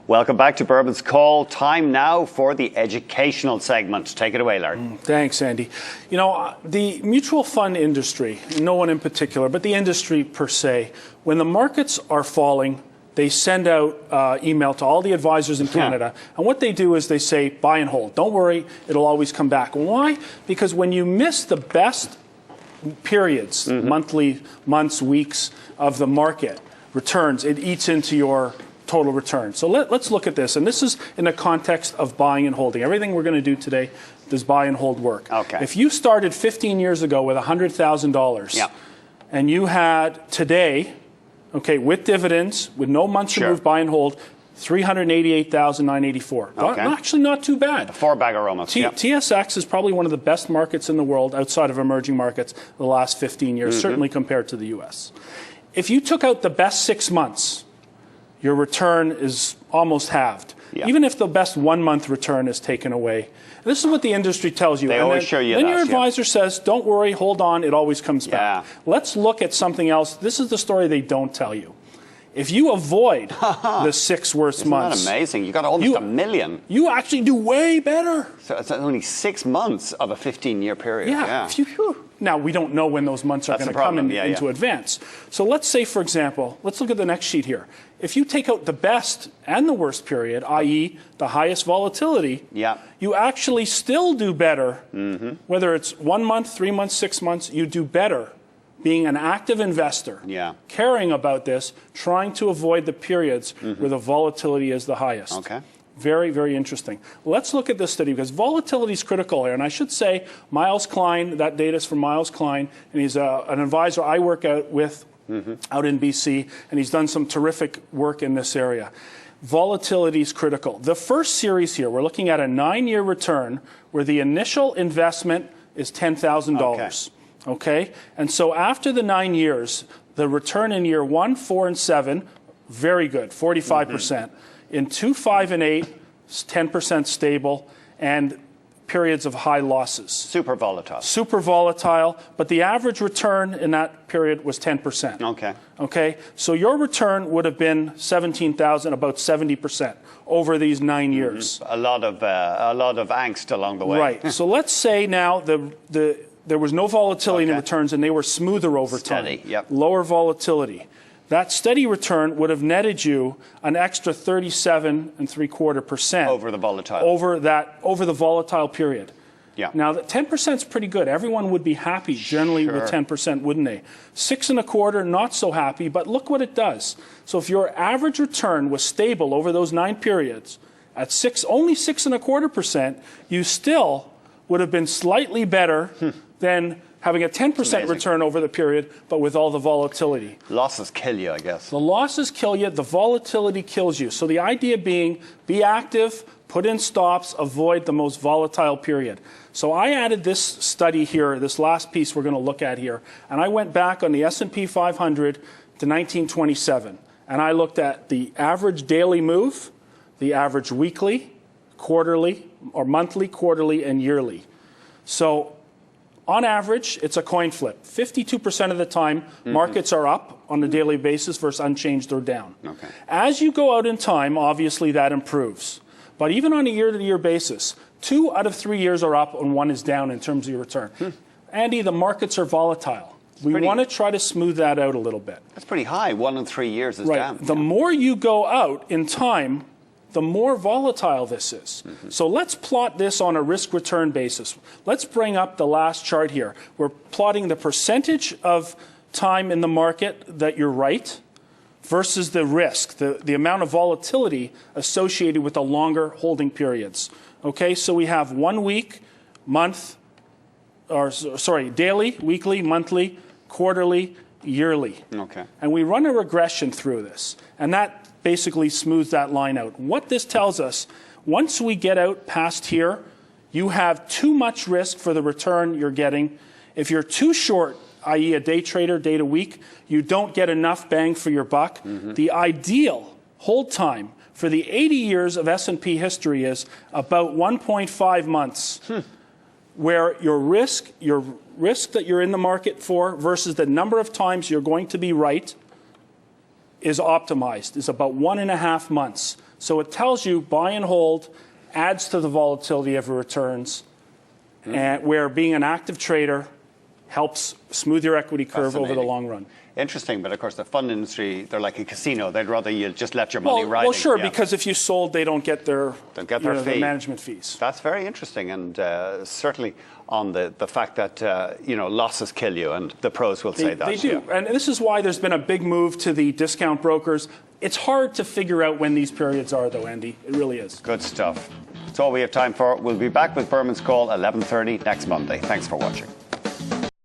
Welcome back to Berman's Call. Time now for the educational segment. Take it away, Larry. Thanks, Andy. You know, the mutual fund industry, no one in particular, but the industry per se, when the markets are falling, they send out email to all the advisors in Canada. And what they do is they say, buy and hold. Don't worry, it'll always come back. Why? Because when you miss the best periods, monthly, months, weeks of the market returns, it eats into your total return. So let's look at this. And this is in the context of buying and holding. Everything we're going to do today does buy and hold work. Okay. If you started 15 years ago with $100,000 and you had today, okay, with dividends, with no months removed, buy and hold, $388,984. Okay. Actually not too bad. A four-bagger almost. TSX is probably one of the best markets in the world outside of emerging markets the last 15 years, certainly compared to the U.S. If you took out the best 6 months, your return is almost halved. Even if the best 1 month return is taken away. This is what the industry tells you. They always show you that. Then your advisor says, don't worry, hold on, it always comes back. Let's look at something else. This is the story they don't tell you. If you avoid the 6 worst months. Isn't that amazing? You got almost $1 million. You actually do way better. So it's only 6 months of a 15-year period. Now, we don't know when those months are going to come into advance. So let's say, for example, let's look at the next sheet here. If you take out the best and the worst period, i.e. the highest volatility, you actually still do better. Whether it's 1 month, 3 months, 6 months, you do better being an active investor, caring about this, trying to avoid the periods where the volatility is the highest. Okay. Very, very interesting. Let's look at this study because volatility is critical here. And I should say, Miles CLYNE, that data is from Miles CLYNE, and he's an advisor I work out with out in BC, and he's done some terrific work in this area. Volatility is critical. The first series here, we're looking at a 9-year return where the initial investment is $10,000. Okay? And so after the 9 years, the return in year 1, 4, and 7, very good, 45%. In 2, 5, and 8, 10% stable, and periods of high losses. Super volatile. Super volatile, but the average return in that period was 10%. Okay. Okay? So your return would have been 17,000, about 70% over these 9 years. A lot of angst along the way. Right. So let's say now there was no volatility in returns and they were smoother over time. Lower volatility. That steady return would have netted you an extra 37.75% over the volatile. Over the volatile period. Now, 10% is pretty good. Everyone would be happy generally with 10%, wouldn't they? 6.25%, not so happy, but look what it does. So if your average return was stable over those 9 periods at only 6.25%, you still would have been slightly better than having a 10% return over the period, but with all the volatility. Losses kill you, I guess. The losses kill you. The volatility kills you. So the idea being, be active, put in stops, avoid the most volatile period. So I added this study here, this last piece we're going to look at here, and I went back on the S&P 500 to 1927, and I looked at the average daily move, the average weekly, quarterly, or monthly, quarterly, and yearly. So on average, it's a coin flip. 52% of the time, markets are up on a daily basis versus unchanged or down. Okay. As you go out in time, obviously that improves. But even on a year-to-year basis, 2 out of 3 years are up and 1 is down in terms of your return. Andy, the markets are volatile. We want to try to smooth that out a little bit. That's pretty high. 1 in 3 years is down. The more you go out in time, the more volatile this is. So let's plot this on a risk-return basis. Let's bring up the last chart here. We're plotting the percentage of time in the market that you're right versus the risk, the amount of volatility associated with the longer holding periods. Okay, so we have 1 week, daily, weekly, monthly, quarterly, yearly. Okay. And we run a regression through this. And that basically smooths that line out. What this tells us, once we get out past here, you have too much risk for the return you're getting. If you're too short, i.e. a day trader, day to week, you don't get enough bang for your buck. The ideal hold time for the 80 years of S&P history is about 1.5 months, where your risk that you're in the market for versus the number of times you're going to be right is optimized, is about 1.5 months. So it tells you buy and hold adds to the volatility of your returns, and where being an active trader helps smooth your equity curve over the long run. Interesting, but of course the fund industry, they're like a casino. They'd rather you just let your money ride. Well, sure, because if you sold, they don't get their, fee. Their management fees. That's very interesting, and certainly on the fact that losses kill you, and the pros will say that. They do, and this is why there's been a big move to the discount brokers. It's hard to figure out when these periods are, though, Andy. It really is. Good stuff. That's all we have time for. We'll be back with Berman's Call 11:30 next Monday. Thanks for watching.